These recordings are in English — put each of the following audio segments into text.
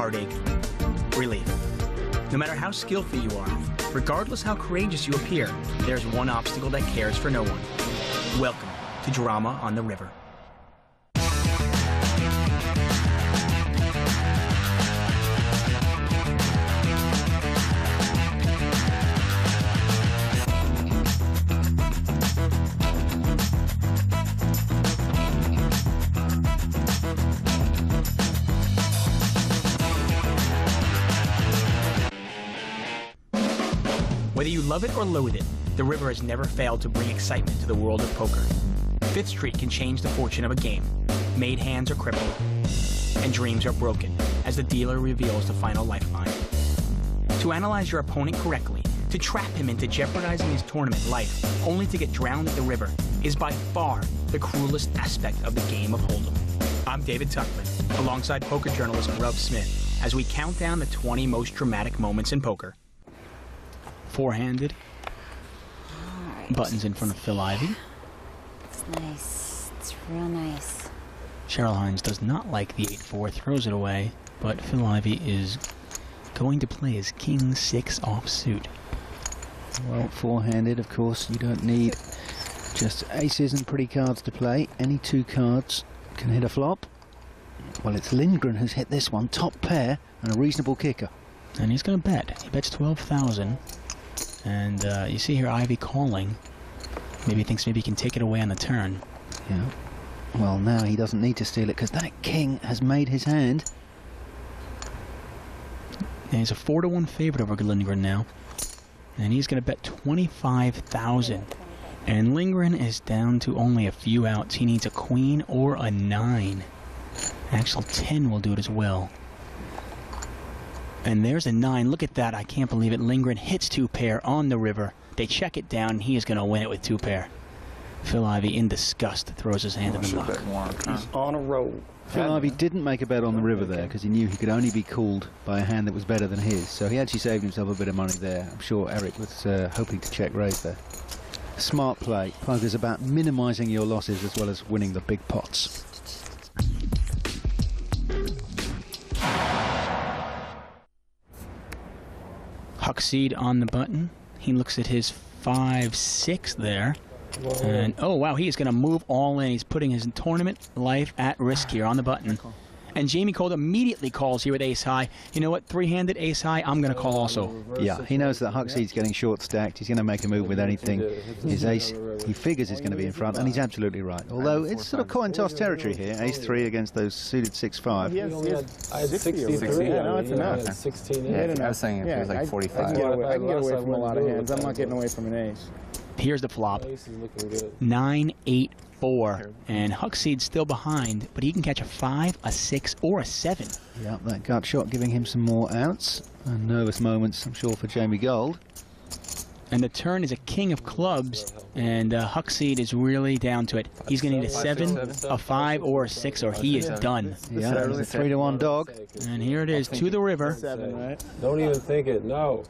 heartache, relief. No matter how skillful you are, regardless how courageous you appear, there's one obstacle that cares for no one. Welcome to Drama on the River. Whether you love it or loathe it, the river has never failed to bring excitement to the world of poker. Fifth Street can change the fortune of a game. Made hands are crippled, and dreams are broken as the dealer reveals the final lifeline. To analyze your opponent correctly, to trap him into jeopardizing his tournament life, only to get drowned at the river, is by far the cruelest aspect of the game of Hold'em. I'm David Tuckman, alongside poker journalist Rob Smith, as we count down the 20 most dramatic moments in poker. Four-handed. Right. Buttons in front of Phil Ivey. It's nice. It's real nice. Cheryl Hines does not like the 8-4, throws it away, but Phil Ivey is going to play his King 6 offsuit. Well, four-handed, of course, you don't need just aces and pretty cards to play. Any two cards can hit a flop. Well, it's Lindgren who's hit this one, top pair, and a reasonable kicker. And he's going to bet. He bets 12,000. And you see here Ivey calling. Maybe he thinks maybe he can take it away on the turn. Yeah. Well, now he doesn't need to steal it because that king has made his hand. And he's a 4-1 favorite over Lindgren now. And he's going to bet 25,000. And Lindgren is down to only a few outs. He needs a queen or a 9. Actual 10 will do it as well. And there's a 9. Look at that. I can't believe it. Lindgren hits 2-pair on the river. They check it down, and he is going to win it with 2-pair. Phil Ivey, in disgust, throws his hand in the muck. He's on a roll. Phil Ivey didn't make a bet on the river there because he knew he could only be called by a hand that was better than his. So he actually saved himself a bit of money there. I'm sure Eric was hoping to check raise there. Smart play. Poker's about minimising your losses as well as winning the big pots. Huckseed on the button. He looks at his 5-6 there. Whoa. And oh wow, he is going to move all in. He's putting his tournament life at risk here on the button. And Jamie Colt immediately calls here with ace high. You know what? Three-handed ace high, I'm going to call also. Yeah, he knows that Huckseed's getting short stacked. He's going to make a move with anything. His ace, he figures is going to be in front, and he's absolutely right. Although it's sort of coin toss territory here. Ace 3 against those suited 6-5. I had 63. Yeah, no, it's enough. I had 16. Yeah, I was saying if it was like 45. I can get away from a lot of hands. I'm not getting away from an ace. Here's the flop. 9-8-4, and Huckseed's still behind, but he can catch a 5, a 6, or a 7. Yeah, that gut shot giving him some more outs. And nervous moments, I'm sure, for Jamie Gold. And the turn is a king of clubs, and Huckseed is really down to it. He's going to need a 7, a 5, or a 6, or he is done. Yeah, it's a 3-1 dog. And here it is to the river. 7, right? Don't even think it, no.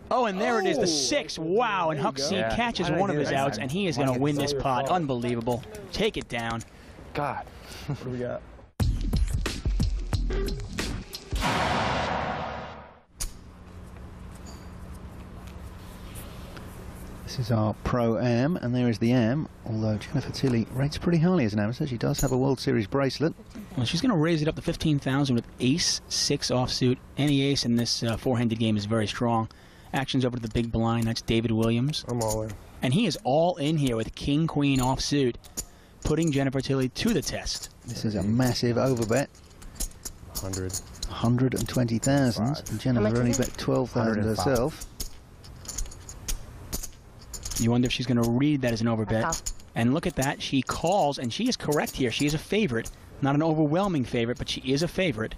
Oh, and there it is, the 6. Wow, and Huckseed catches one of his outs, and he is going to win this pot. Unbelievable. Take it down. God. What do we got? This is our Pro-Am, and there is the Am, although Jennifer Tilley rates pretty highly as an amateur. She does have a World Series bracelet. Well, she's going to raise it up to 15,000 with ace, 6 offsuit. Any ace in this four-handed game is very strong. Action's over to the big blind. That's David Williams. I'm all in. And he is all in here with king, queen offsuit, putting Jennifer Tilley to the test. This is a massive overbet. 100. 120,000. And Jennifer only bet 12,000 herself. You wonder if she's going to read that as an overbet. And look at that. She calls, and she is correct here. She is a favorite. Not an overwhelming favorite, but she is a favorite.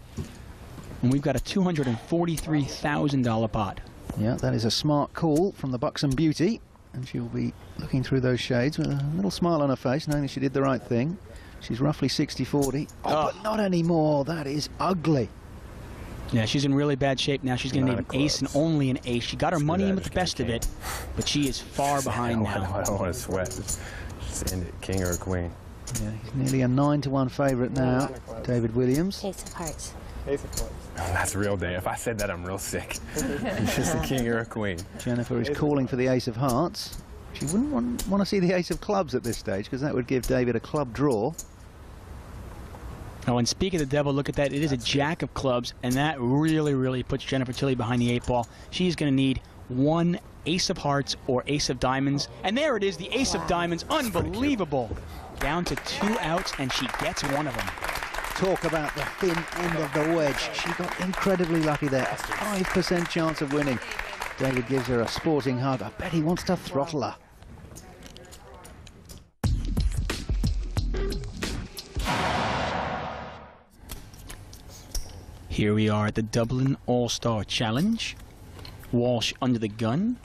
And we've got a $243,000 pot. Yeah, that is a smart call from the buxom beauty. And she'll be looking through those shades with a little smile on her face, knowing that she did the right thing. She's roughly 60-40. Oh, but not anymore. That is ugly. Yeah, she's in really bad shape now. She's going to need an ace and only an ace. She got her money in with the best of it, but she is far behind now. I don't want to sweat. Just end it, king or a queen. Yeah, he's nearly a 9-1 favourite now, David Williams. Ace of hearts. Ace of clubs. Oh, that's real day. If I said that, I'm real sick. It's just a king or a queen. Jennifer is calling for the ace of hearts. She wouldn't want to see the ace of clubs at this stage, because that would give David a club draw. Oh, and speaking of the devil, look at that. It is a jack of clubs, and that really, really puts Jennifer Tilly behind the 8 ball. She's going to need one ace of hearts or ace of diamonds. And there it is, the ace of diamonds. Unbelievable. Down to 2 outs, and she gets one of them. Talk about the thin end of the wedge. She got incredibly lucky there. A 5% chance of winning. David gives her a sporting hug. I bet he wants to throttle her. Here we are at the Dublin All-Star Challenge. Walsh under the gun.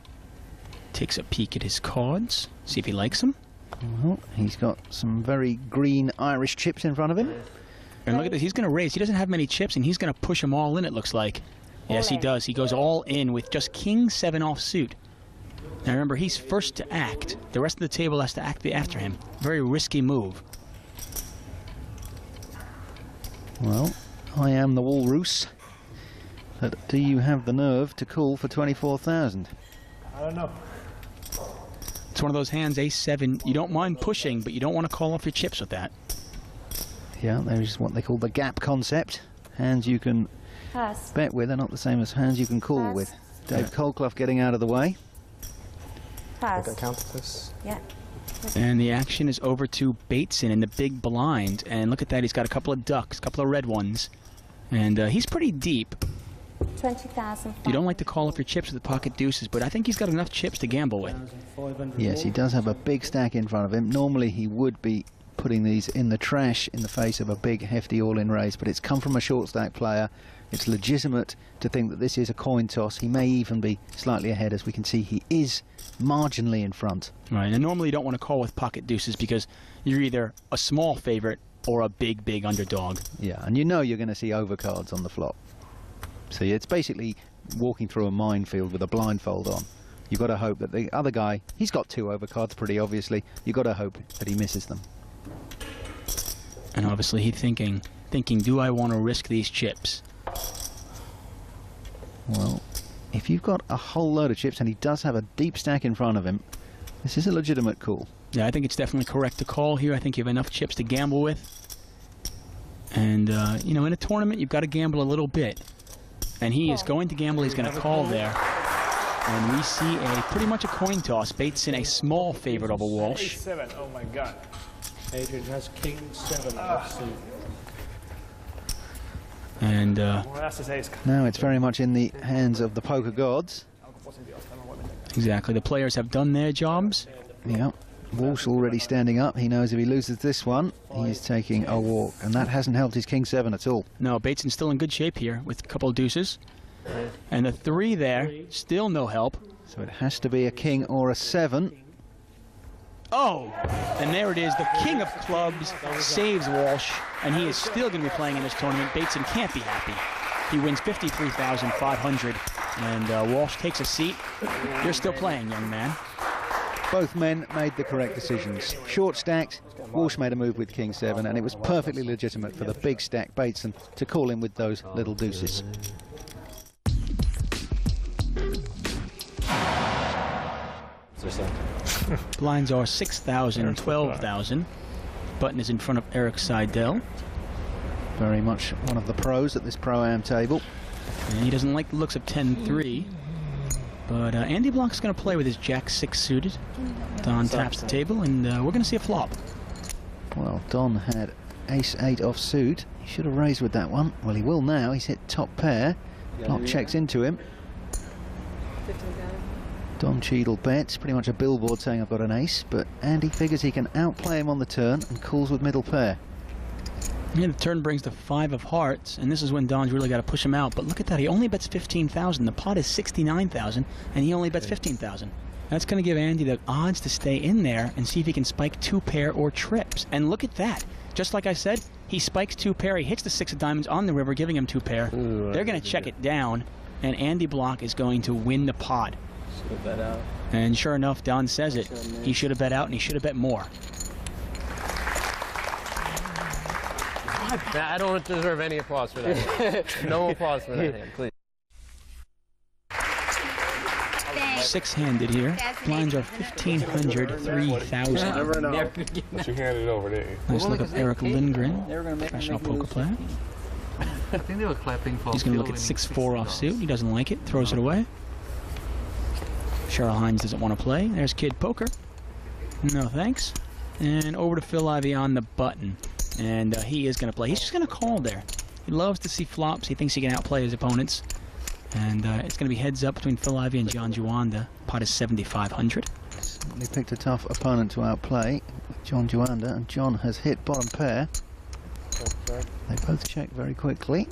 Takes a peek at his cards. See if he likes them. Well, he's got some very green Irish chips in front of him. And look at this, he's going to raise. He doesn't have many chips, and he's going to push them all in, it looks like. Yes, he does. He goes all in with just King 7 offsuit. Now remember, he's first to act. The rest of the table has to act after him. Very risky move. Well, I am the walrus. But do you have the nerve to call for 24,000? I don't know. It's one of those hands, ace-7. You don't mind pushing, but you don't want to call off your chips with that. Yeah, there's what they call the gap concept. Hands you can bet with are not the same as hands you can call with. Dave Colclough getting out of the way. Pass. I counted this. Yeah. And the action is over to Bateson in the big blind. And look at that, he's got a couple of ducks, a couple of red ones. And he's pretty deep. 20,000. You don't like to call up your chips with the pocket deuces, but I think he's got enough chips to gamble with. Yes, he does have a big stack in front of him. Normally he would be putting these in the trash in the face of a big hefty all-in raise, but it's come from a short stack player. It's legitimate to think that this is a coin toss. He may even be slightly ahead. As we can see, he is marginally in front. Right, and normally you don't want to call with pocket deuces because you're either a small favorite or a big, big underdog. Yeah, and you know you're going to see overcards on the flop. So it's basically walking through a minefield with a blindfold on. You've got to hope that the other guy, he's got 2 overcards pretty obviously. You've got to hope that he misses them. And obviously he's thinking, do I want to risk these chips? Well, if you've got a whole load of chips and he does have a deep stack in front of him, this is a legitimate call. Yeah, I think it's definitely correct to call here. I think you have enough chips to gamble with. And, you know, in a tournament, you've got to gamble a little bit. And he is going to gamble. He's going to call there. And we see pretty much a coin toss. Bateson, a small favorite over Walsh. Ace-7, oh my God. Adrian has King 7 offsuit. And now it's very much in the hands of the poker gods. Exactly. The players have done their jobs. Yeah. Walsh already standing up. He knows if he loses this one, he is taking a walk. And that hasn't helped his King 7 at all. No, Bateson's still in good shape here with a couple of deuces. And the 3 there, still no help. So it has to be a king or a 7. Oh, and there it is. The king of clubs saves Walsh, and he is still going to be playing in this tournament. Bateson can't be happy. He wins $53,500, and Walsh takes a seat. You're still playing, young man. Both men made the correct decisions. Short stacked, Walsh made a move with King 7, and it was perfectly legitimate for the big stack Bateson to call in with those little deuces. Blinds are 6,000, 12,000. Button is in front of Eric Seidel. Very much one of the pros at this Pro-Am table. And he doesn't like the looks of 10-3. But Andy Blanc's going to play with his Jack-6 suited. Don taps the table, and we're going to see a flop. Well, Don had Ace-8 offsuit. He should have raised with that one. Well, he will now. He's hit top pair. Block checks into him. Don Cheadle bets, pretty much a billboard saying I've got an ace, but Andy figures he can outplay him on the turn and calls with middle pair. Yeah, the turn brings the 5 of hearts, and this is when Don's really got to push him out. But look at that, he only bets 15,000. The pot is 69,000, and he only bets 15,000. That's going to give Andy the odds to stay in there and see if he can spike 2 pair or trips. And look at that. Just like I said, he spikes 2 pair. He hits the 6 of diamonds on the river, giving him 2 pair. They're going to check it down, and Andy Blanc is going to win the pot. Bet out. And sure enough, Don says it. He should have bet out, and he should have bet more. I don't deserve any applause for that. No applause for that hand, please. Six-handed here. Blinds are 1,500, 3,000. Never know. But you handed it over there. Nice look of Eric Lindgren, professional poker player. I think they were clapping for. He's going to look at 6-4 offsuit. He doesn't like it. Throws it away. Cheryl Hines doesn't want to play. There's Kid Poker. No thanks. And over to Phil Ivey on the button. And he is going to play. He's just going to call there. He loves to see flops. He thinks he can outplay his opponents. And it's going to be heads up between Phil Ivey and John Juanda. Pot is 7,500. He picked a tough opponent to outplay, John Juanda, and John has hit bottom pair. They both check very quickly.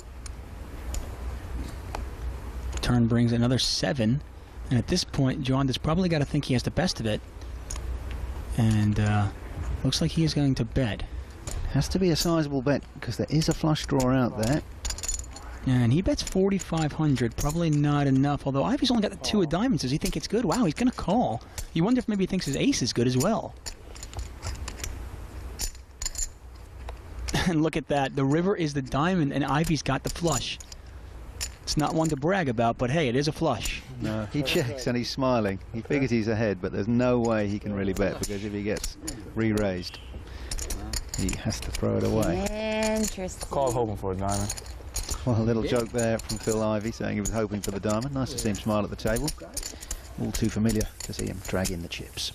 Turn brings another 7. And at this point, Juanda's probably got to think he has the best of it. And looks like he is going to bet. Has to be a sizable bet because there is a flush draw out there. And he bets 4,500, probably not enough. Although Ivey's only got the 2 of diamonds. Does he think it's good? Wow, he's going to call. You wonder if maybe he thinks his ace is good as well. And look at that. The river is the diamond, and Ivey's got the flush. It's not one to brag about, but hey, it is a flush. No, he checks and he's smiling. He figures he's ahead, but there's no way he can really bet because if he gets re-raised, he has to throw it away. Interesting. Call hoping for a diamond. Well, a little joke there from Phil Ivey saying he was hoping for the diamond. Nice to see him smile at the table. All too familiar to see him drag in the chips.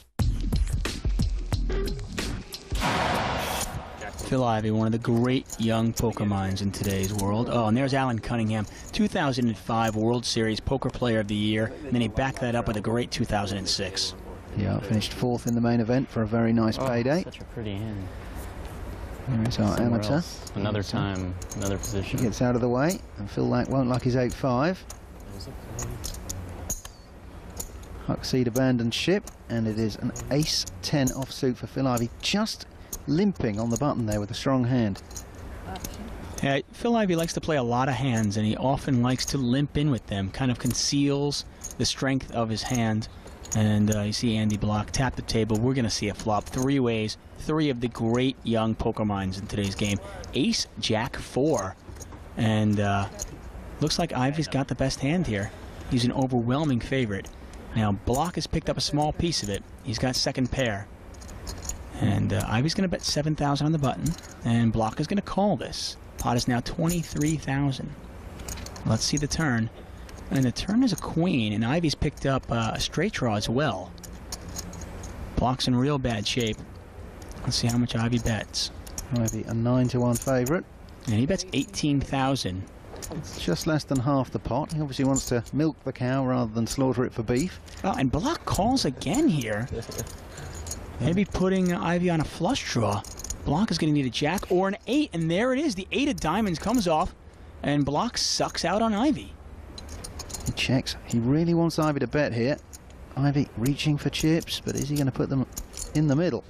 Phil Ivey, one of the great young poker minds in today's world. Oh, and there's Alan Cunningham, 2005 World Series Poker Player of the Year, and then he backed that up with a great 2006. Yeah, finished 4th in the main event for a very nice payday. Such a pretty hand. There's our Somewhere amateur. else. Another time, another He position. gets out of the way, and Phil won't like his 8-5. Huckseed abandoned ship, and it is an ace-10 offsuit for Phil Ivey, just limping on the button there with a strong hand. Yeah, Phil Ivey likes to play a lot of hands, and he often likes to limp in with them, kind of conceals the strength of his hand. And you see Andy Block tap the table. We're going to see a flop 3 ways. 3 of the great young poker minds in today's game. Ace, Jack, 4. And looks like Ivey's got the best hand here. He's an overwhelming favorite. Now, Block has picked up a small piece of it. He's got second pair. And Ivey's going to bet 7,000 on the button. And Block is going to call this. Pot is now 23,000. Let's see the turn. And the turn is a queen, and Ivey's picked up a straight draw as well. Block's in real bad shape. Let's see how much Ivey bets. Ivey, a 9-1 favourite. And he bets 18,000. It's just less than half the pot. He obviously wants to milk the cow rather than slaughter it for beef. Oh, and Block calls again here. Maybe putting Ivey on a flush draw. Block is going to need a jack or an 8, and there it is. The 8 of diamonds comes off, and Block sucks out on Ivey. He checks. He really wants Ivey to bet here. Ivey reaching for chips, but is he going to put them in the middle?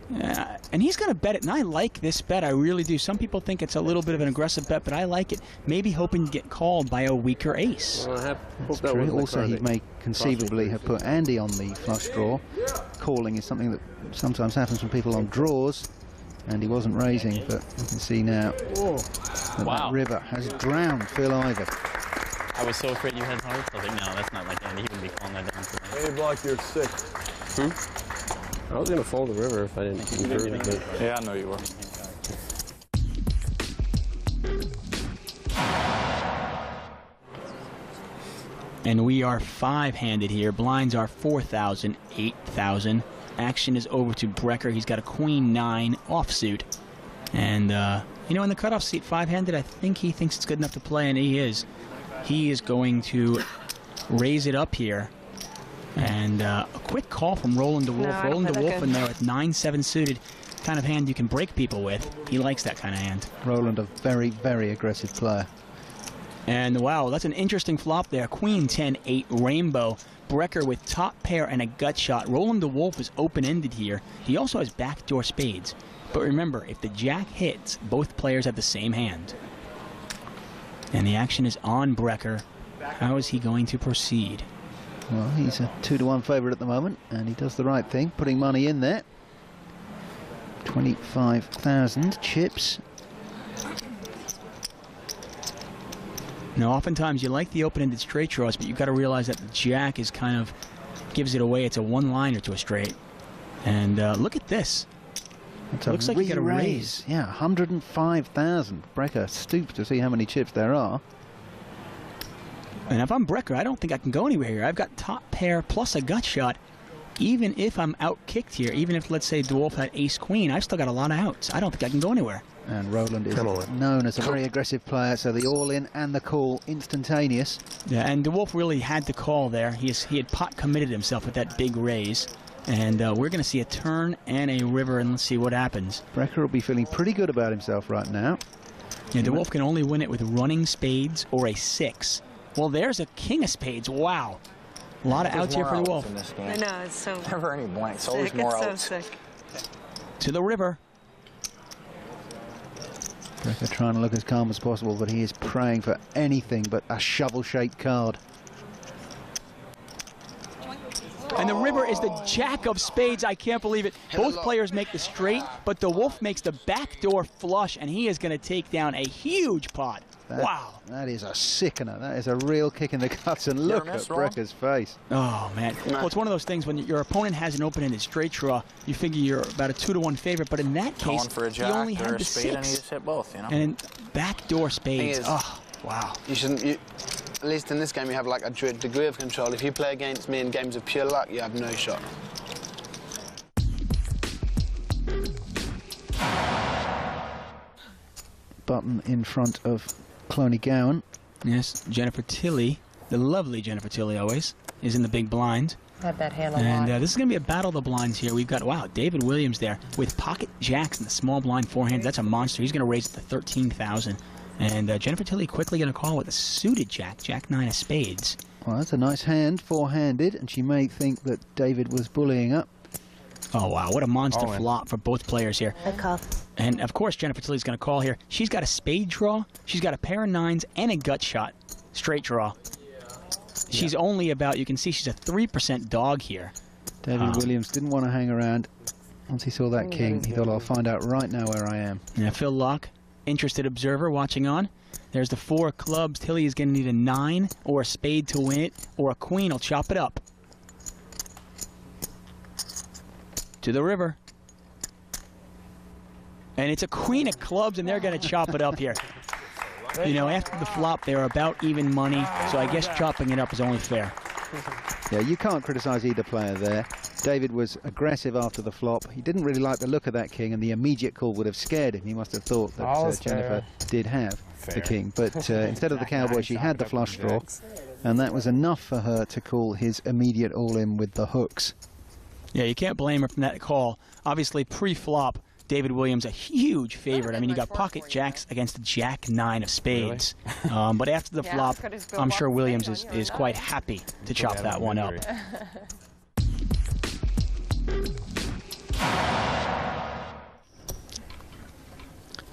And he's going to bet it, and I like this bet. I really do. Some people think it's a little bit of an aggressive bet, but I like it. Maybe hoping to get called by a weaker ace. That's true. Also, he may conceivably have put Andy on the flush draw. Calling is something that sometimes happens when people on draws, and he wasn't raising, but you can see now that, that river has drowned Phil Ivey. I was so afraid you had hearts. I was like, no, that's not like Andy. He wouldn't be calling that down for me. Hey, Block, you're sick. I was going to fold the river if I didn't. Yeah, I know you were. And we are 5-handed here. Blinds are 4,000, 8,000. Action is over to Brecker. He's got a queen 9 offsuit. And, you know, in the cutoff seat, 5-handed, I think he thinks it's good enough to play, and he is. He is going to raise it up here. And a quick call from Roland DeWolf. No, Roland DeWolf in there with 9-7 suited. Kind of hand you can break people with. He likes that kind of hand. Roland, a very, very aggressive player. And wow, that's an interesting flop there. Queen 10-8 rainbow. Brecker with top pair and a gut shot. Roland DeWolf is open-ended here. He also has backdoor spades. But remember, if the jack hits, both players have the same hand. And the action is on Brecker. How is he going to proceed? Well, he's a 2-1 favourite at the moment, and he does the right thing, putting money in there. 25,000 chips. Now, oftentimes you like the open-ended straight draws, but you've got to realize that the jack is kind of gives it away. It's a one-liner to a straight. And look at this. Looks like you got a raise. Yeah, 105,000. Brecker stoops to see how many chips there are. And if I'm Brecker, I don't think I can go anywhere here. I've got top pair plus a gut shot. Even if I'm out-kicked here, even if, let's say, Dwarf had ace-queen, I've still got a lot of outs. I don't think I can go anywhere. And Roland is known as a very aggressive player, so the all-in and the call instantaneous. Yeah, and Dwarf really had to call there. He had pot committed himself with that big raise. And we're going to see a turn and a river, and let's see what happens. Brecker will be feeling pretty good about himself right now. Yeah, Dwarf can only win it with running spades or a 6. Well, there's a king of spades. Wow. A lot of outs here for the Wolf. I know, it's so Never any blanks. Always sick. more It's so outs. sick. To the river. Brecker trying to look as calm as possible, but he is praying for anything but a shovel-shaped card. And the river is the jack of spades. I can't believe it. Both players make the straight, but the Wolf makes the backdoor flush, and he is going to take down a huge pot. Wow. That is a sickener. That is a real kick in the guts, and look at Brecker's face. Oh, man. Well, it's one of those things when your opponent has an open-ended straight draw, you figure you're about a 2-to-1 favorite, but in that case, he only had the 6. And you just hit both, you know? And in backdoor spades. Thing is, Oh, wow. You shouldn't. At least in this game, you have like a degree of control. If you play against me in games of pure luck, you have no shot. Button in front of Cloney Gowan. Yes, Jennifer Tilley, the lovely Jennifer Tilley always, is in the big blind. Had that hand a lot. And this is going to be a battle of the blinds here. We've got, wow, David Williams there with pocket jacks and the small blind forehand. That's a monster. He's going to raise it to 13,000. And Jennifer Tilley quickly going to call with a suited jack, jack 9 of spades. Well, that's a nice hand, four-handed, and she may think that David was bullying up. Oh, wow, what a monster flop for both players here. I call. And, of course, Jennifer Tilley's going to call here. She's got a spade draw, she's got a pair of 9s, and a gut shot. Straight draw. She's only about, you can see she's a 3% dog here. David Williams didn't want to hang around. Once he saw that king, he thought, I'll find out right now where I am. Yeah, Phil Locke, interested observer watching on. There's the 4 of clubs. Tilley is going to need a 9 or a spade to win it, or a queen will chop it up. To the river. And it's a queen of clubs, and they're going to chop it up here. You know, after the flop, they're about even money, so I guess chopping it up is only fair. Yeah, you can't criticize either player there. David was aggressive after the flop. He didn't really like the look of that king, and the immediate call would have scared him. He must have thought that Jennifer did have the king. But instead of the cowboy, she had the flush draw, and that was enough for her to call his immediate all-in with the hooks. Yeah, you can't blame her from that call. Obviously, pre-flop, David Williams a huge favorite. I mean, you got pocket jacks against the jack 9 of spades. But after the flop, I'm sure Williams is quite happy to chop that one up.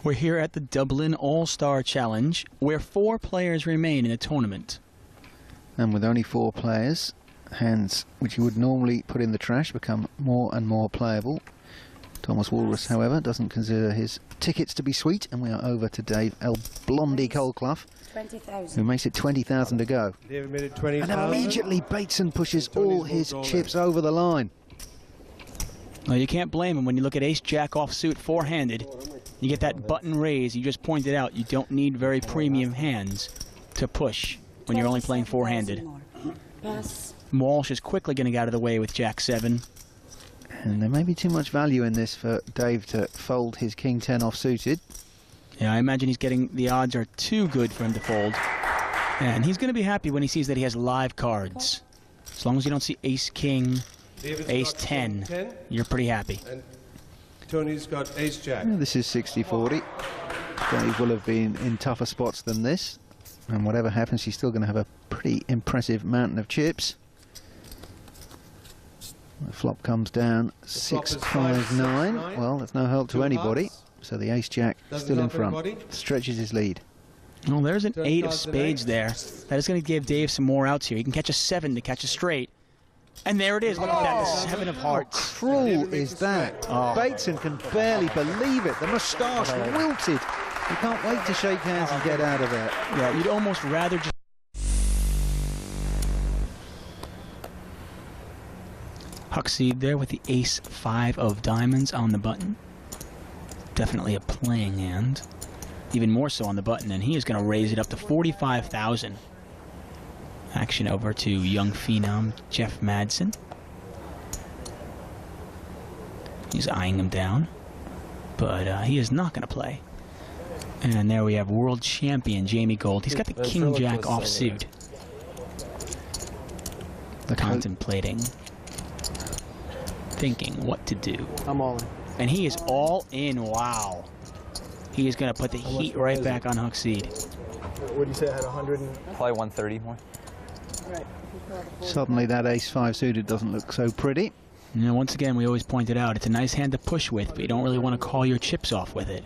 We're here at the Dublin All-Star Challenge, where 4 players remain in the tournament. And with only 4 players, hands which you would normally put in the trash become more and more playable. Thomas Walrus, however, doesn't consider his tickets to be sweet, and we are over to Dave El Blondie Colclough, 20,000. who makes it 20,000 to go. David made it 20,000. And immediately Bateson pushes all his chips over the line. Well, you can't blame him when you look at ace-jack offsuit four-handed. You get that button raise. You just pointed out you don't need very premium hands to push when you're only playing four-handed. Walsh is quickly going to get out of the way with jack 7. And there may be too much value in this for Dave to fold his king 10 off-suited. Yeah, I imagine he's getting, the odds are too good for him to fold. And he's going to be happy when he sees that he has live cards. As long as you don't see ace-king, ace-10, you're pretty happy. And Tony's got ace-jack. This is 60-40. Dave will have been in tougher spots than this. And whatever happens, he's still going to have a pretty impressive mountain of chips. The flop comes down 6-5-9. Well, that's no help to anybody. So the ace-jack still in front. Stretches his lead. Well, there's an 8 of spades there. That is going to give Dave some more outs here. He can catch a 7 to catch a straight. And there it is. Look at that, the 7 of hearts. How cruel is that? Bateson can barely believe it. The moustache wilted You can't wait to shake hands and get out of there. Yeah, you'd almost rather just... Huckseed there with the ace-5 of diamonds on the button. Definitely a playing hand. Even more so on the button, and he is going to raise it up to 45,000. Action over to young phenom Jeff Madsen. He's eyeing him down, but he is not going to play. And there we have world champion Jamie Gold. He's got the king-jack offsuit. Contemplating, thinking what to do. I'm all in. And he is all in. Wow. He is going to put the heat right back on Huckseed. What do you say? I had 100 and... Probably 130 more. Suddenly that ace-5 suited doesn't look so pretty. You know, once again, we always pointed out, it's a nice hand to push with, but you don't really want to call your chips off with it.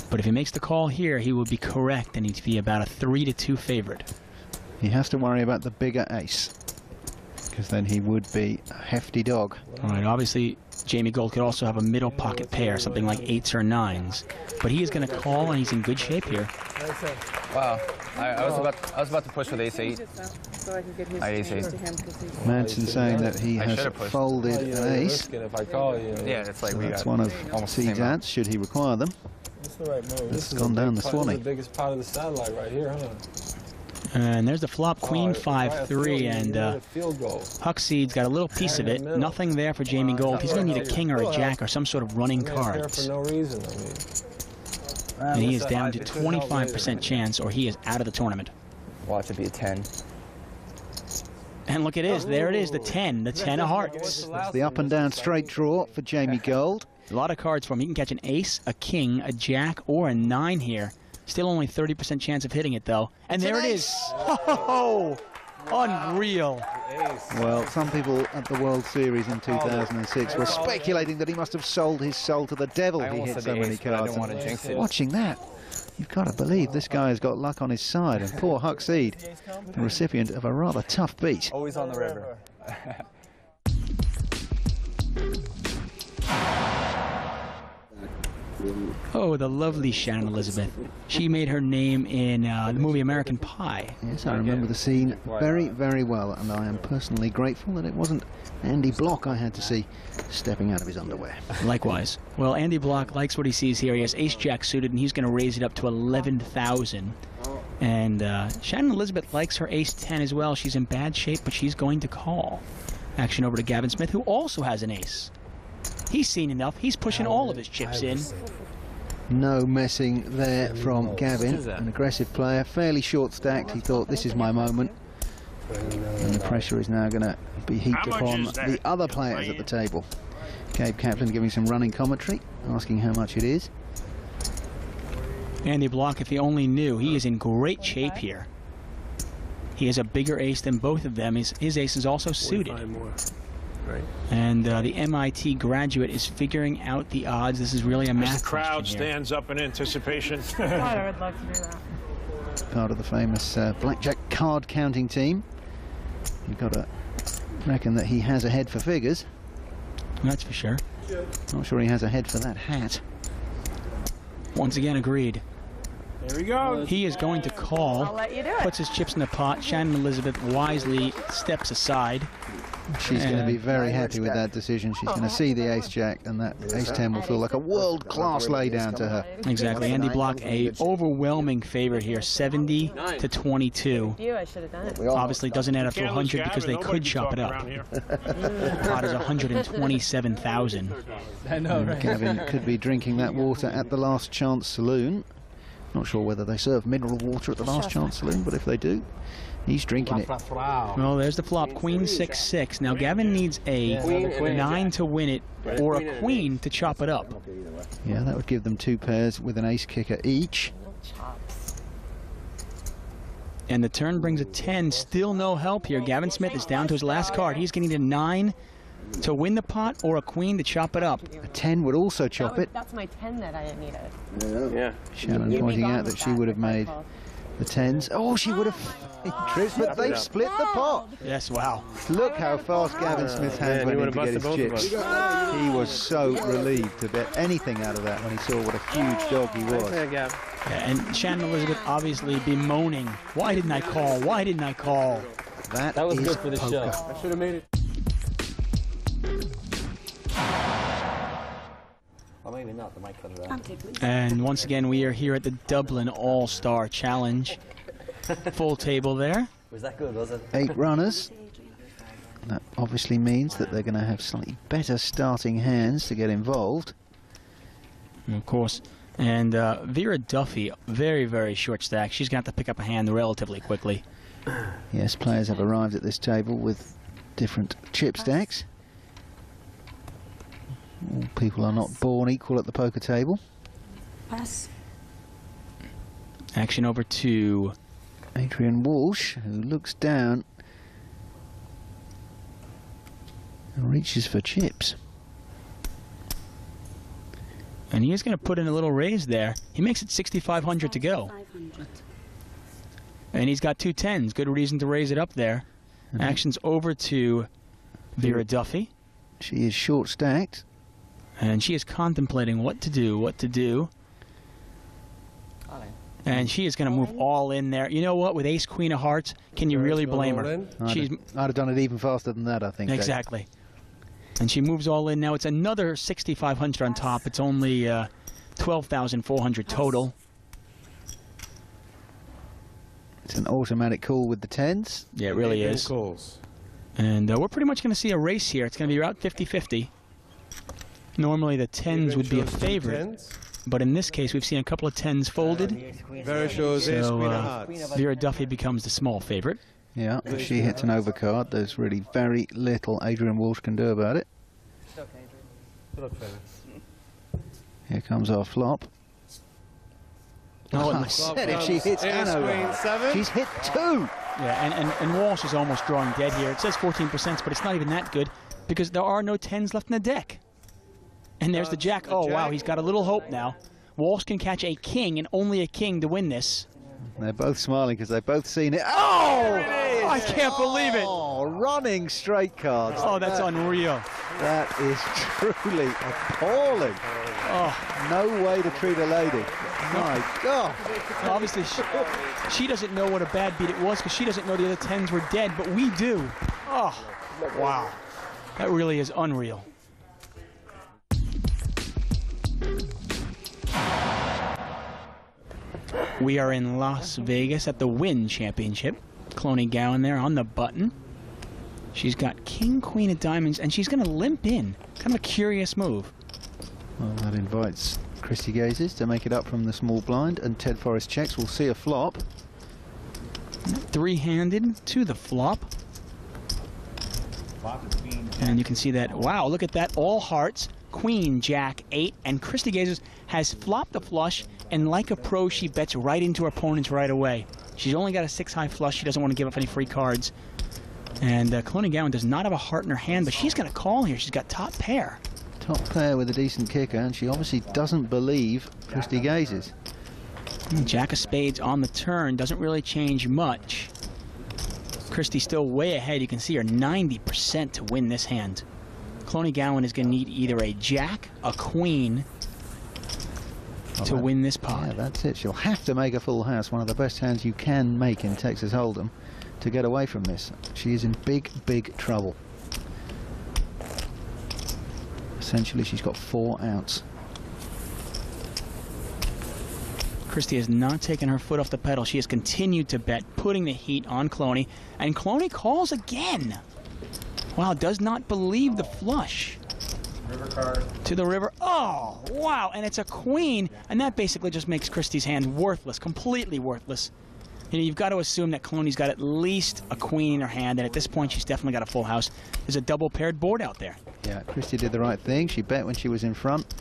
But if he makes the call here, he would be correct, and he'd be about a 3-2 favorite. He has to worry about the bigger ace, because then he would be a hefty dog. All right, obviously, Jamie Gold could also have a middle pocket pair, something like 8s or 9s. But he is going to call, and he's in good shape here. Wow, I was about to push with ace-8. I ace-8. Madsen saying that he has folded an ace. Yeah, it's like That's one of Seed's ads, should he require them. That's the right move. It's gone down the Swanee. This is the biggest part of the satellite right here, huh? And there's the flop, queen 5-3, and Huckseed's got a little piece of it. Nothing there for Jamie Gold. He's going to need a king or a jack or some sort of running cards. For no reason, I mean. And he is down to 25% chance, or he is out of the tournament. Watch it be a 10. And look, it is. There it is, the 10. The 10 of hearts. It's the up and down straight draw for Jamie Gold. A lot of cards for him. He can catch an ace, a king, a jack, or a 9 here. Still only 30% chance of hitting it, though. And there it is. Oh, unreal. Well, some people at the World Series in 2006 were speculating that he must have sold his soul to the devil. He hit so many cards. Watching that, you've got to believe this guy has got luck on his side. And poor Huckseed, the recipient of a rather tough beat. Always on the river. Oh, the lovely Shannon Elizabeth. She made her name in the movie American Pie. Yes, I remember the scene very, very well, and I am personally grateful that it wasn't Andy Block I had to see stepping out of his underwear. Likewise. Well, Andy Block likes what he sees here. He has ace-jack suited, and he's going to raise it up to 11,000. And Shannon Elizabeth likes her ace-10 as well. She's in bad shape, but she's going to call. Action over to Gavin Smith, who also has an ace. He's seen enough. He's pushing all of his chips in. No messing there from Gavin. An aggressive player, fairly short stacked. He thought, this is my moment. And the pressure is now going to be heaped upon the other players at the table. Gabe Kaplan giving some running commentary, asking how much it is. Andy Block, if he only knew, he is in great shape here. He has a bigger ace than both of them. His ace is also suited. Right. And the MIT graduate is figuring out the odds. This is really a math the crowd question stands up in anticipation. God, I would love to do that. Part of the famous blackjack card counting team. You've got to reckon that he has a head for figures. That's for sure. Not sure he has a head for that hat. Once again, agreed. There we go. He is going to call. I'll let you do it. Puts his chips in the pot. Shannon Elizabeth wisely steps aside. She's going to be very happy with that decision. She's going to see the ace-jack, and that ace-10 will feel like a world-class laydown to her. Exactly. Andy Block, a overwhelming favorite here, 70 to 22. I should have done it. Obviously doesn't add up to 100 because they could chop it up. Pot is 127,000. I know, right? Gavin could be drinking that water at the Last Chance Saloon. Not sure whether they serve mineral water at the Last Chance Saloon, but if they do, he's drinking it. Well, there's the flop, queen 6-6. Now Gavin needs a 9 to win it, or a queen to chop it up. Yeah, that would give them 2 pairs with an ace kicker each. And the turn brings a 10. Still no help here. Gavin Smith is down to his last card. He's going to need a 9 to win the pot, or a queen to chop it up. A 10 would also chop it. That's my 10 that I needed. Yeah. Shannon pointing out that she would have made The tens. Oh, she would have trips, but they've split the pot. Yes, wow. Look how fast Gavin Smith's hands went in to get his chips. He was so relieved to bet anything out of that when he saw what a huge dog he was. Yeah, and Shannon Elizabeth obviously bemoaning, why didn't I call? Why didn't I call? That was good for the poker. show. I should have made it. Or maybe not. They might cut it out. And once again, we are here at the Dublin All-Star Challenge. Full table there. Was that good, was it? 8 runners. That obviously means that they're going to have slightly better starting hands to get involved. And of course. And Vera Duffy, very, very short stack. She's going to have to pick up a hand relatively quickly. Yes, players have arrived at this table with different chip stacks. All people are not born equal at the poker table. Pass. Action over to Adrian Walsh, who looks down and reaches for chips. And he is going to put in a little raise there. He makes it 6,500 to go. And he's got 2 tens. Good reason to raise it up there. Action's over to Vera Duffy. She is short stacked. And she is contemplating what to do, what to do. And she is going to move all in there. You know what? With ace, queen of hearts, can you really blame her? I'd have done it even faster than that, I think. Exactly. Dave. And she moves all in now. It's another 6,500 on top. It's only 12,400 total. It's an automatic call with the tens. Yeah, it really is. Calls. And we're pretty much going to see a race here. It's going to be about 50-50. Normally the tens would be a favorite. But in this case, we've seen a couple of tens folded. So Vera Duffy becomes the small favorite. Yeah, if she hits an overcard, there's really very little Adrian Walsh can do about it. Here comes our flop. Oh, I said if she hits an over, she's hit 2. Yeah, and Walsh is almost drawing dead here. It says 14%, but it's not even that good because there are no tens left in the deck. And there's the jack. Oh, wow, he's got a little hope now. Walsh can catch a king and only a king to win this. They're both smiling because they've both seen it. Oh! I can't believe it. Oh, running straight cards. Oh, that's unreal. That is truly appalling. Oh, no way to treat a lady. My God. Obviously, she doesn't know what a bad beat it was because she doesn't know the other tens were dead, but we do. Oh, wow. That really is unreal. We are in Las Vegas at the Wynn Championship. Cloney Gowan there on the button. She's got king, queen of diamonds, and she's going to limp in. Kind of a curious move. Well, that invites Christy Gazes to make it up from the small blind, and Ted Forrest checks. We'll see a flop. 3-handed to the flop. And you can see that, wow, look at that, all hearts, queen, jack, 8, and Christy Gazes has flopped a flush, and like a pro, she bets right into her opponents right away. She's only got a 6-high flush. She doesn't want to give up any free cards. And Cloney Gowan does not have a heart in her hand, but she's going to call here. She's got top pair. Top pair with a decent kicker, and she obviously doesn't believe Christy Gazes. Jack of spades on the turn doesn't really change much. Christy's still way ahead. You can see her 90% to win this hand. Cloney Gowan is going to need either a jack, a queen to win this pot. Yeah, that's it. She'll have to make a full house, one of the best hands you can make in Texas Hold'em, to get away from this. She is in big, big trouble. Essentially, she's got 4 outs. Christy has not taken her foot off the pedal. She has continued to bet, putting the heat on Cloney. And Cloney calls again. Wow, does not believe the flush. River card. To the river. Oh, wow. And it's a queen. And that basically just makes Christy's hand worthless, completely worthless. You know, you've got to assume that Cloney's got at least a queen in her hand. And at this point, she's definitely got a full house. There's a double-paired board out there. Yeah, Christy did the right thing. She bet when she was in front.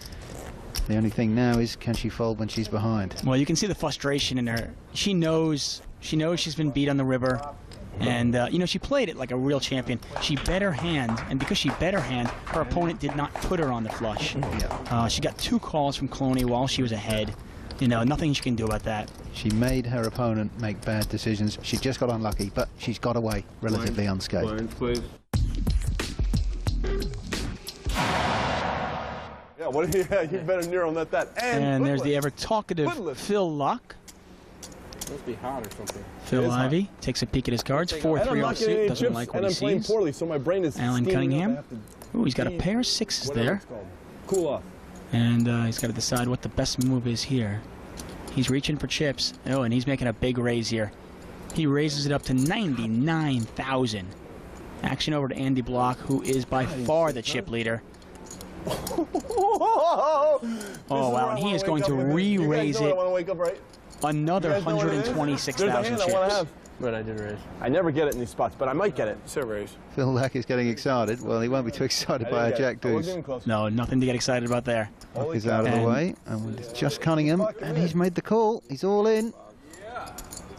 The only thing now is, can she fold when she's behind? Well, you can see the frustration in her. She knows she's been beat on the river. And, you know, she played it like a real champion. She bet her hand, and because she bet her hand, her opponent did not put her on the flush. She got 2 calls from Cloney while she was ahead. You know, nothing she can do about that. She made her opponent make bad decisions. She just got unlucky, but she's got away relatively unscathed. Blinds, please. Yeah, what? Yeah, you better near on that. And there's the ever talkative Phil Lock. Must be hot or something. Phil Ivey takes a peek at his cards. 4-3 offsuit. Doesn't like what he sees. Poorly, so my brain is Alan Cunningham. Ooh, he's got a pair of sixes there. Cool off. And he's got to decide what the best move is here. He's reaching for chips. Oh, and he's making a big raise here. He raises it up to 99,000. Action over to Andy Block, who is by far the chip leader. Oh, wow, and he is going to re-raise it another 126,000 chips. But I did raise. I never get it in these spots, but I might get it. So raise. Phil Lack is getting excited. Well, he won't be too excited by a jack deuce. No, nothing to get excited about there. Lock is out of the way, and it's just Cunningham, and he's made the call. He's all in.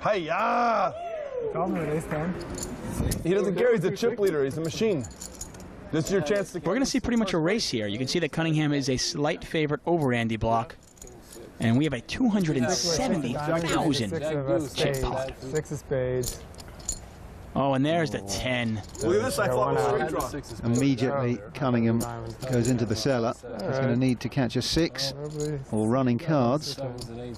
Hey, yeah! He doesn't care. He's a chip leader. He's a machine. This is your chance to. We're going to see pretty much a race here. You can see that Cunningham is a slight favorite over Andy Block. And we have a 270,000 chip pot. 6 of spades. Oh, and there's the 10. Look at this, I thought it was straight draw. Immediately, Cunningham goes into the cellar. He's going to need to catch a 6 or running cards. Turn is a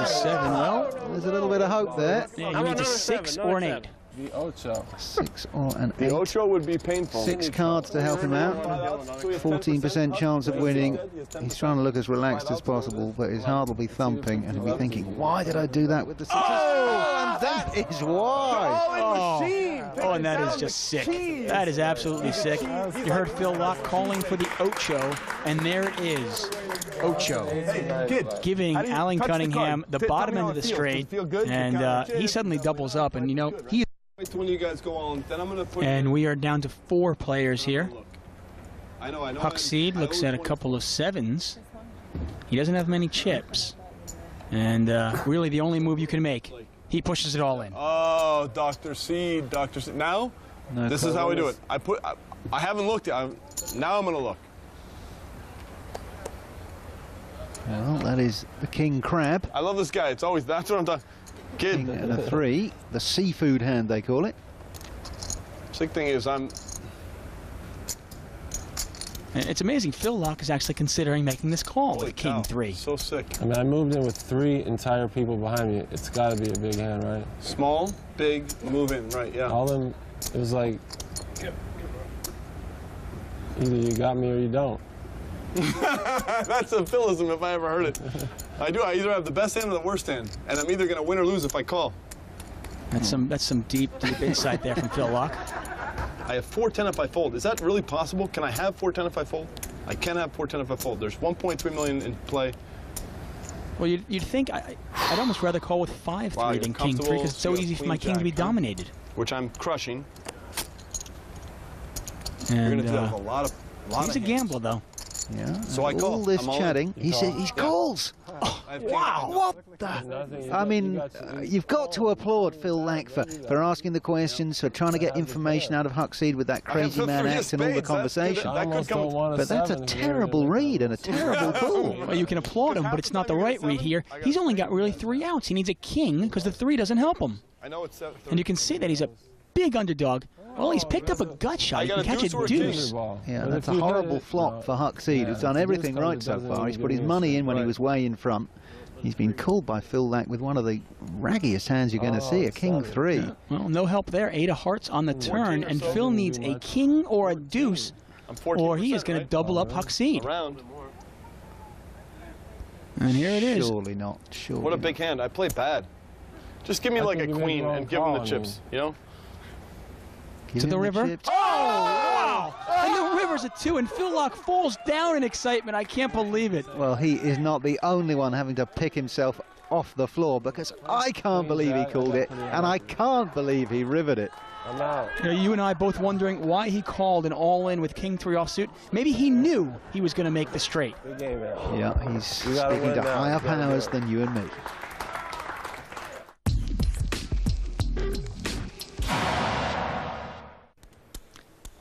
7. Well, there's a little bit of hope there. Yeah, he needs a 6 or an 8. The Ocho. 6 or an 8. The Ocho would be painful. 6 cards to help him out. 14% chance of winning. He's trying to look as relaxed as possible, but his heart will be thumping, and he'll be thinking, why did I do that with the 6s? Oh, and that is why. Oh, and that is just sick. That is absolutely sick. You heard Phil Lock calling for the Ocho, and there it is. Ocho. Giving Alan Cunningham the bottom end of the straight, and he suddenly doubles up, and you know, he. When you guys go on, then I'm gonna put. And we are down to 4 players here. Huckseed looks at a couple of 7s. He doesn't have many chips, and really the only move you can make, he pushes it all in. Oh, Dr. Seed, Dr. Seed. Now, this is how we do it. I haven't looked yet. Now I'm gonna look. Well, that is the king crab. I love this guy. It's always that's what I'm talking. Kid. King and a 3, the seafood hand they call it. Sick thing is It's amazing. Phil Lock is actually considering making this call with King 3. So sick. I mean, I moved in with 3 entire people behind me. It's got to be a big hand, right? Small, big, move in, right? Yeah. All them. It was like either you got me or you don't. That's a Philism if I ever heard it. I do. I either have the best hand or the worst hand, and I'm either going to win or lose if I call. That's some deep insight there from Phil Lock. I have 4-10 if I fold. Is that really possible? Can I have 4-10 if I fold? I can have 4-10 if I fold. There's 1.3 million in play. Well, you'd think I'd almost rather call with 5-3 than King 3 because it's so easy for my king to be dominated. Which I'm crushing. And you're going to do that with a lot of. He's a gambler, though. Yeah. So I call. All this chatting, he calls. Oh, wow! What the? I mean, you've got to applaud Phil Lack for asking the questions, for trying to get information out of Huckseed with that crazy man act and all the conversation. But that's a terrible read and a terrible pull. Well, you can applaud him, but it's not the right read here. He's only got really 3 outs. He needs a king because the 3 doesn't help him. And you can see that he's a big underdog. Well, he's picked up a gut shot. He can catch a deuce. Yeah, that's a horrible flop for Huckseed, who's done everything right so far. He's put his money in when he was way in front. He's been called by Phil Lack with one of the raggiest hands you're going to see, a king 3. Well, no help there. 8 of hearts on the turn, and Phil needs a king or a deuce, or he is going to double up Huckseed. And here it is. Surely not. Surely what a big hand. I play bad. Just give me like a queen and give him the chips, you know? To the river. Oh, wow! And the river's a 2, and Phil Lock falls down in excitement. I can't believe it. Well, he is not the only one having to pick himself off the floor, because I can't believe he called it, and I can't believe he rivered it. I'm out. You know, you and I both wondering why he called an all-in with King 3 offsuit. Maybe he knew he was going to make the straight. Yeah, he's speaking to higher powers than you and me.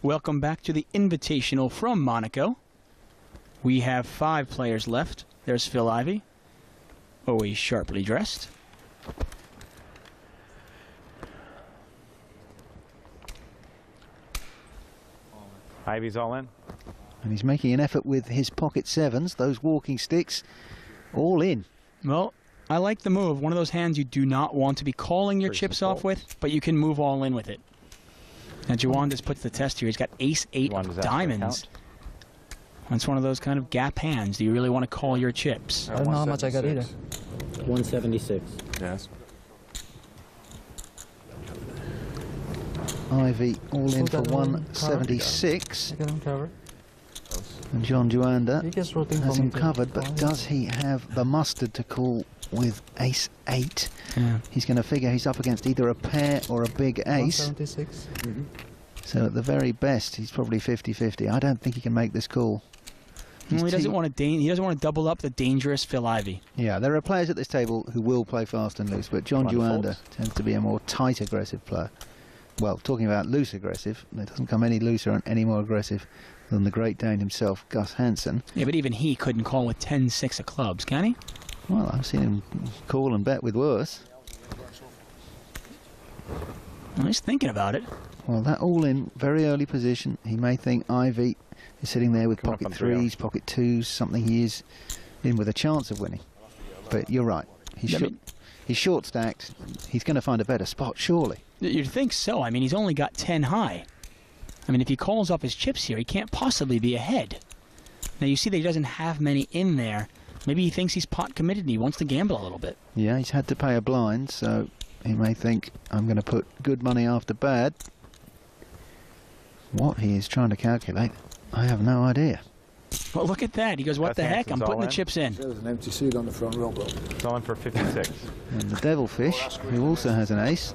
Welcome back to the Invitational from Monaco. We have 5 players left. There's Phil Ivey. always sharply dressed. Ivy's all in. And he's making an effort with his pocket sevens, those walking sticks, all in. Well, I like the move. One of those hands you do not want to be calling your chips off with, but you can move all in with it. Now, Jawanda's put to the test here. He's got ace-8 of diamonds. That's one of those kind of gap hands. Do you really want to call your chips? I don't know how much I got either. 176. Yes. Ivy all in for 176. I got him covered. And John Juanda He gets rotating has for me him too. covered, but does he have the mustard to call with ace-8? Yeah. He's going to figure he's up against either a pair or a big ace. 176. So at the very best, he's probably 50-50. I don't think he can make this call. Well, he doesn't want to double up the dangerous Phil Ivey. Yeah, there are players at this table who will play fast and loose, but John One Juanda folds. tends to be a more tight, aggressive player. Well, talking about loose aggressive, it doesn't come any looser and any more aggressive than the Great Dane himself, Gus Hansen. Yeah, but even he couldn't call with 10-6 of clubs, can he? Well, I've seen him call and bet with worse. Well, he's thinking about it. Well, that all-in, very early position. He may think Ivy is sitting there with Coming up pocket on 3 threes, pocket twos, something he is in with a chance of winning. But you're right. He's short-stacked. He's going to find a better spot, surely. You'd think so. I mean, he's only got 10 high. I mean, if he calls off his chips here, he can't possibly be ahead. Now, you see that he doesn't have many in there. Maybe he thinks he's pot committed and he wants to gamble a little bit. Yeah, he's had to pay a blind, so he may think, I'm going to put good money after bad. What he is trying to calculate, I have no idea. Well, look at that. He goes, what the heck? I'm putting the chips in. There's an empty seat on the front row, bro. It's all in for 56. And the Devilfish, who also has an ace.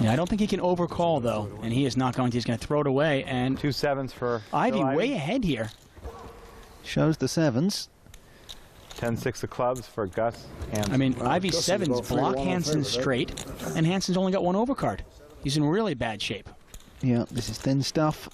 Yeah, I don't think he can overcall, though, and he is not going to. He's going to throw it away, and 2 sevens for Ivy way ahead here. Shows the sevens. 10-6 of clubs for Gus. And I mean, Ivy's sevens block Hansen straight, and Hansen's only got one overcard. He's in really bad shape. Yeah, this is thin stuff.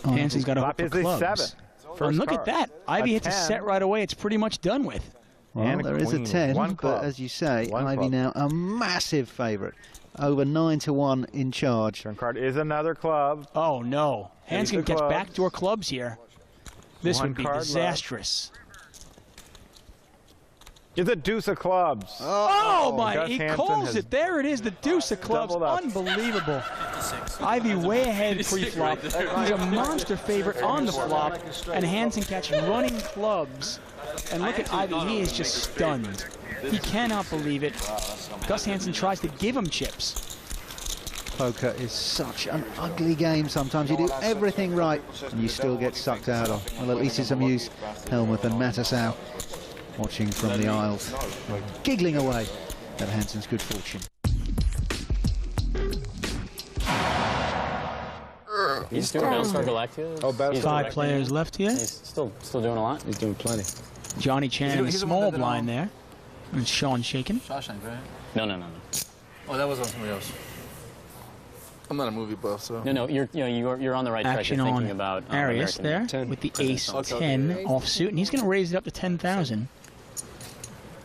Hansen's got a hook for Obviously clubs. 7. And look at that. Ivy hits a set right away. It's pretty much done with. Well, And a there is a queen. 10, One but club. as you say, One Ivy club. now a massive favourite. Over 9-1 in charge. Turn card is another club. Oh, no. Hansen the gets clubs. backdoor clubs here. This One would be card left. disastrous. It's a deuce of clubs. Oh, my. Gus He Hansen calls has it. There it is, the deuce of clubs. doubled up. Unbelievable. Ivy way ahead pre-flop. He's a monster favorite on the flop, and Hansen catching running clubs. And look at Ivy. He is just stunned. He cannot believe it. Gus Hansen tries to give him chips. Poker is such an ugly game sometimes. You do everything right, and you still get sucked out of. Well, at least it's amused Helmuth and Mattisau watching from the aisles, giggling away at Hansen's good fortune. He's doing Battlestar Galactica. Oh, Battlestar 5 players left here. He's still doing a lot. He's doing plenty. Johnny Chan in the He's the one small that did, blind there. And Sean shaking. Shawshank, right? No. Oh, that was on somebody else. I'm not a movie buff, so. No. You're on the right track. Action You're on thinking about Arias there with the ace 10 offsuit, and he's going to raise it up to 10,000.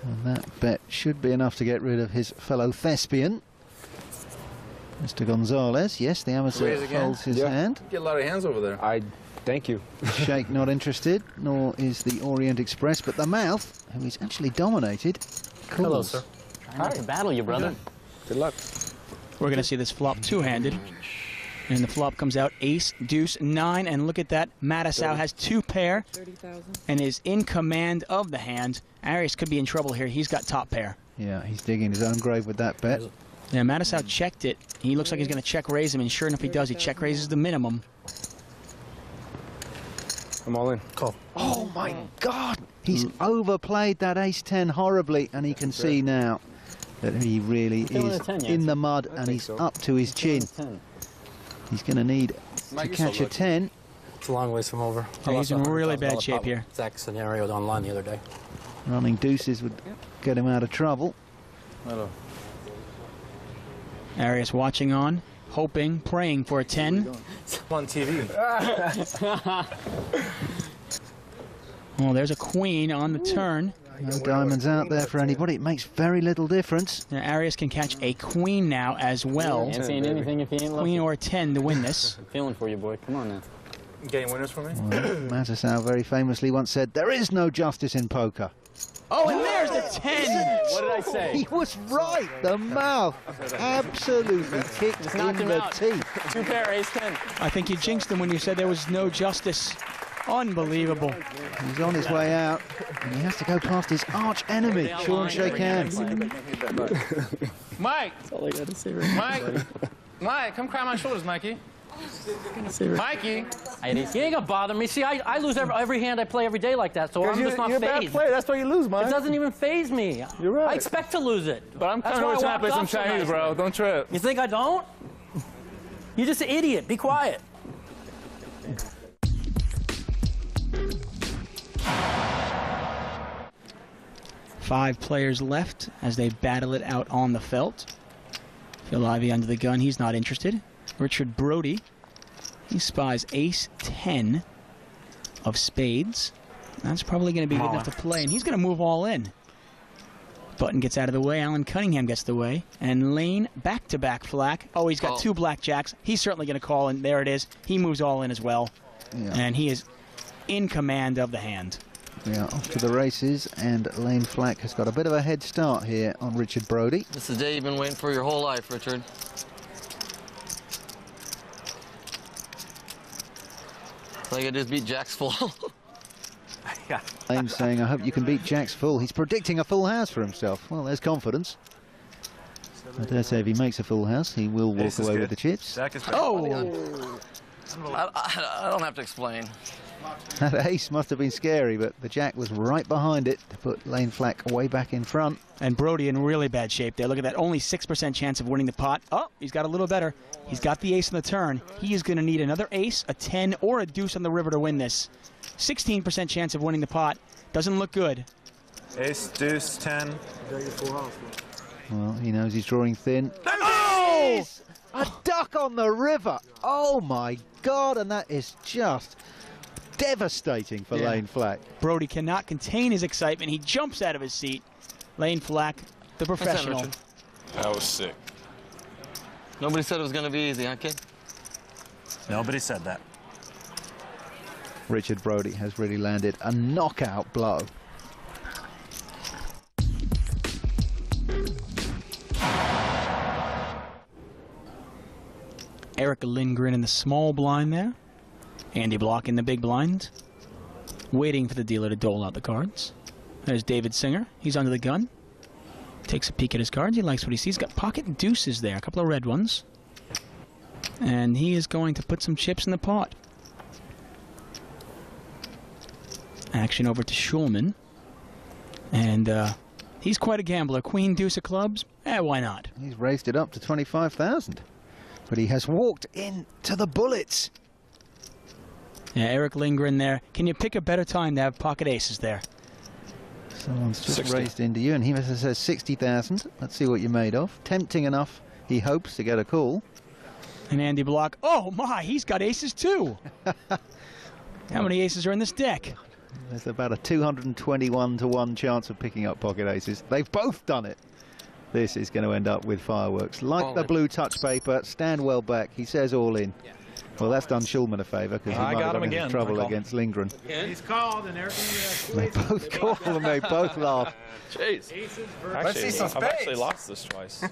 And that bet should be enough to get rid of his fellow thespian, Mr. Gonzalez. Yes, the amateur holds his hand. Get a lot of hands over there. Thank you. Shake not interested, nor is the Orient Express, but the mouth, who is actually dominated, calls. Hello, sir. Trying not to battle you, brother. Good luck. We're going to see this flop two-handed. And the flop comes out ace, deuce, 9. And look at that. Mattisau has 2 pair and is in command of the hand. Arias could be in trouble here. He's got top pair. Yeah, he's digging his own grave with that bet. Yeah, Mattisau checked it. He looks like he's going to check raise him, and sure enough he does. He check raises the minimum. I'm all in. Call. Oh my God! He's overplayed that ace-10 horribly, and he can see now that he really Still in is the 10, yeah. in the mud, and he's up to his chin. He's going to need to catch a 10. It's a long ways from over. Yeah, he's in really bad shape here. Exact scenario online the other day. Running deuces would get him out of trouble. Hello. Arias watching on, hoping, praying for a 10. It's on TV. Well, there's a queen on the turn. No diamonds out there for anybody. It makes very little difference. Now, Arias can catch a queen now as well. Ain't saying anything if you ain't Queen or a 10 to win this. I'm feeling for you, boy. Come on now. Getting winners for me? Well, Mattisau very famously once said, "There is no justice in poker." Oh, and there's the 10. What did I say? He was right. The mouth absolutely kicked in the teeth. 2 pair, ace 10. I think you jinxed him when you said there was no justice. Unbelievable. He's on his way out, and he has to go past his arch enemy. Sean, shake hands. Mike! That's all I got to say right now. Mike, come cry on my shoulders, Mikey. Mikey! You ain't gonna bother me. See, I lose every hand I play every day like that, so I'm just not You're a bad phased. player. That's why you lose, Mike. It doesn't even phase me. You're right. I expect to lose it. But I'm That's coming why over I tonight to play walked some off so Chinese, nicely. bro. Don't trip. You think I don't? You're just an idiot. Be quiet. Five players left as they battle it out on the felt. Phil Ivey under the gun. He's not interested. Richard Brody. He spies ace 10 of spades. That's probably going to be good enough to play, and he's going to move all in. Button gets out of the way. Alan Cunningham gets the way. And Lane back-to-back flack. Oh, he's got 2 blackjacks. He's certainly going to call, and there it is. He moves all in as well. Yeah. And he is in command of the hand. Yeah, off to the races, and Lane Flack has got a bit of a head start here on Richard Brody. This is the day you've been waiting for your whole life, Richard. All I gotta do is beat Jack's full. Lane saying, "I hope you can beat Jack's full." He's predicting a full house for himself. Well, there's confidence. I dare say if he makes a full house, he will walk away with the chips. Jack is oh! I don't have to explain. That ace must have been scary, but the jack was right behind it to put Lane Flack way back in front. And Brody in really bad shape there. Look at that, only 6% chance of winning the pot. Oh, he's got a little better. He's got the ace on the turn. He is going to need another ace, a 10, or a deuce on the river to win this. 16% chance of winning the pot. Doesn't look good. Ace, deuce, 10. Well, he knows he's drawing thin. Oh! A duck on the river. Oh, my God, and that is just devastating for Lane Flack. Brody cannot contain his excitement. He jumps out of his seat. Lane Flack, the professional. That was sick. Nobody said it was going to be easy, huh, kid? Nobody said that. Richard Brody has really landed a knockout blow. Eric Lindgren in the small blind there. Andy Block in the big blind, waiting for the dealer to dole out the cards. There's David Singer. He's under the gun. Takes a peek at his cards. He likes what he sees. Got pocket deuces there, a couple of red ones. And he is going to put some chips in the pot. Action over to Schulman. And he's quite a gambler. Queen, deuce of clubs. Why not? He's raised it up to 25,000. But he has walked into the bullets. Yeah, Eric Lindgren there. Can you pick a better time to have pocket aces there? Someone's just 60. raised into you, and he says 60,000. Let's see what you're made of. Tempting enough, he hopes to get a call. And Andy Block. Oh, my, he's got aces too. How many aces are in this deck? There's about a 221 to 1 chance of picking up pocket aces. They've both done it. This is going to end up with fireworks. Like the blue touch paper, stand well back. He says all in. Well, that's done Schulman a favour because he might have got into trouble against Lindgren. He's called and They both call and they both laugh. Jeez. I've actually lost this twice.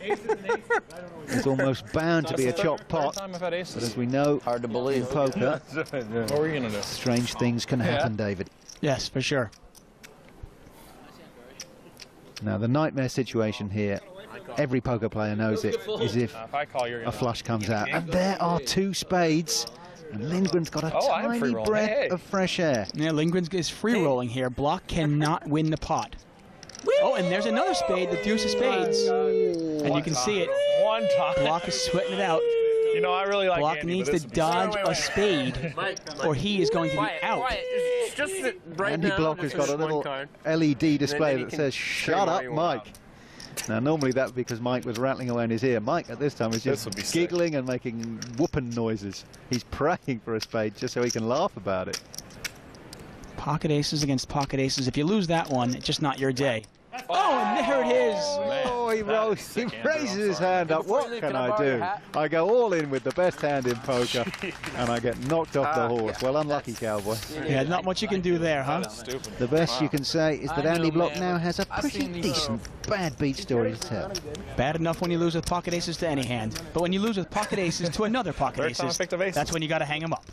It's almost bound to be a chopped pot. But as we know, hard to believe. In poker, What were you going to do? strange things can happen, David. Yes, for sure. Now, the nightmare situation here, every poker player knows it, is if a flush comes out. And there are 2 spades. And Lindgren's got a tiny breath of fresh air. Yeah, Lindgren is free rolling here. Block cannot win the pot. Oh, and there's another spade, the deuce of spades. And you can see it. One time. Block is sweating it out. You know, I really like Block Andy, needs but to this dodge a spade, or he is going to be out. It's just right Andy now, Block has got a little card. LED display then he that can says, "Shut up, Mike." Now, normally that would be because Mike was rattling away in his ear. Mike, at this time, is just giggling and making whooping noises. He's praying for a spade just so he can laugh about it. Pocket aces against pocket aces. If you lose that one, it's just not your day. Oh, and there it is. Oh, he raises his hand up. What can I do? I go all in with the best hand in poker, and I get knocked off the horse. Well, unlucky, cowboy. Yeah, not much you can do there, huh? The best you can say is that Andy Block now has a pretty decent bad beat story to tell. Bad enough when you lose with pocket aces to any hand, but when you lose with pocket aces to another pocket aces, that's when you got to hang them up.